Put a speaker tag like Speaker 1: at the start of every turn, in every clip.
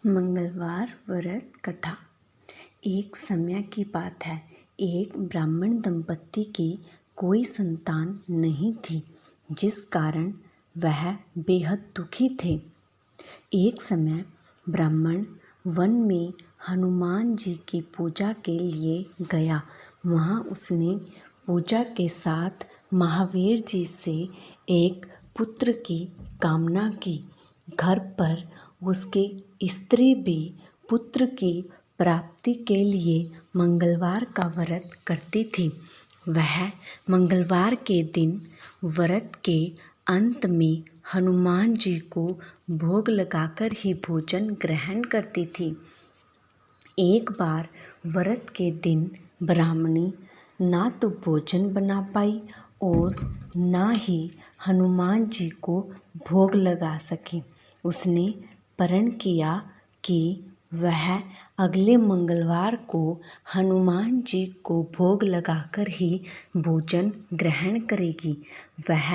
Speaker 1: मंगलवार व्रत कथा। एक समय की बात है। एक ब्राह्मण दंपत्ति की कोई संतान नहीं थी, जिस कारण वह बेहद दुखी थे। एक समय ब्राह्मण वन में हनुमान जी की पूजा के लिए गया। वहाँ उसने पूजा के साथ महावीर जी से एक पुत्र की कामना की। घर पर उसकी स्त्री भी पुत्र की प्राप्ति के लिए मंगलवार का व्रत करती थी। वह मंगलवार के दिन व्रत के अंत में हनुमान जी को भोग लगाकर ही भोजन ग्रहण करती थी। एक बार व्रत के दिन ब्राह्मणी ना तो भोजन बना पाई और ना ही हनुमान जी को भोग लगा सकी। उसने प्रण किया कि वह अगले मंगलवार को हनुमान जी को भोग लगाकर ही भोजन ग्रहण करेगी। वह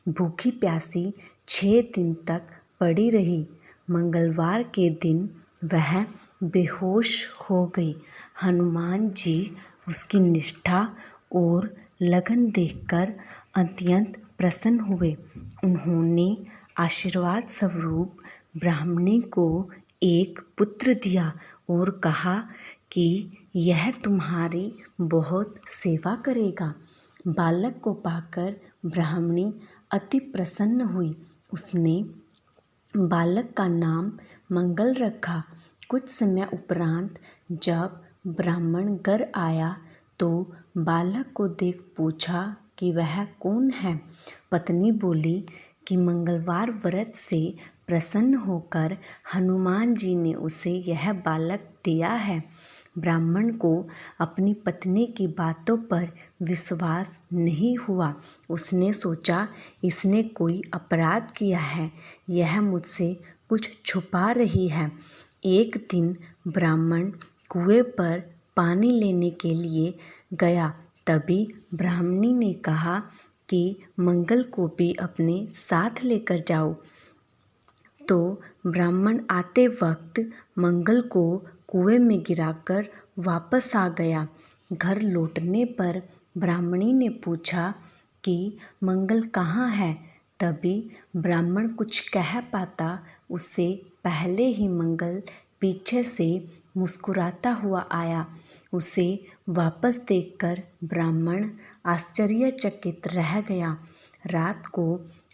Speaker 1: भूखी प्यासी 6 दिन तक पड़ी रही। मंगलवार के दिन वह बेहोश हो गई। हनुमान जी उसकी निष्ठा और लगन देखकर अत्यंत प्रसन्न हुए। उन्होंने आशीर्वाद स्वरूप ब्राह्मणी को एक पुत्र दिया और कहा कि यह तुम्हारी बहुत सेवा करेगा। बालक को पाकर ब्राह्मणी अति प्रसन्न हुई। उसने बालक का नाम मंगल रखा। कुछ समय उपरांत जब ब्राह्मण घर आया तो बालक को देख पूछा कि वह कौन है। पत्नी बोली कि मंगलवार व्रत से प्रसन्न होकर हनुमान जी ने उसे यह बालक दिया है। ब्राह्मण को अपनी पत्नी की बातों पर विश्वास नहीं हुआ। उसने सोचा इसने कोई अपराध किया है, यह मुझसे कुछ छुपा रही है। एक दिन ब्राह्मण कुएं पर पानी लेने के लिए गया। तभी ब्राह्मणी ने कहा कि मंगल को भी अपने साथ लेकर जाओ। तो ब्राह्मण आते वक्त मंगल को कुएं में गिराकर वापस आ गया। घर लौटने पर ब्राह्मणी ने पूछा कि मंगल कहाँ है। तभी ब्राह्मण कुछ कह पाता उससे पहले ही मंगल पीछे से मुस्कुराता हुआ आया। उसे वापस देखकर ब्राह्मण आश्चर्यचकित रह गया। रात को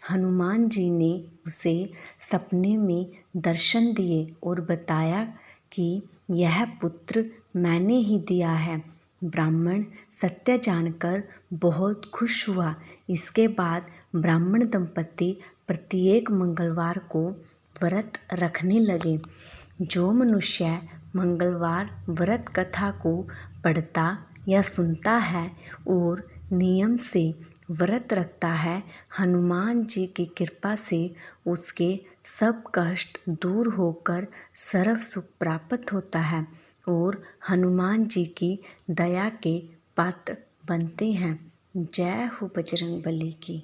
Speaker 1: हनुमान जी ने उसे सपने में दर्शन दिए और बताया कि यह पुत्र मैंने ही दिया है। ब्राह्मण सत्य जानकर बहुत खुश हुआ। इसके बाद ब्राह्मण दंपत्ति प्रत्येक मंगलवार को व्रत रखने लगे। जो मनुष्य मंगलवार व्रत कथा को पढ़ता या सुनता है और नियम से व्रत रखता है, हनुमान जी की कृपा से उसके सब कष्ट दूर होकर सर्व सुख प्राप्त होता है और हनुमान जी की दया के पात्र बनते हैं। जय हो बजरंगबली की।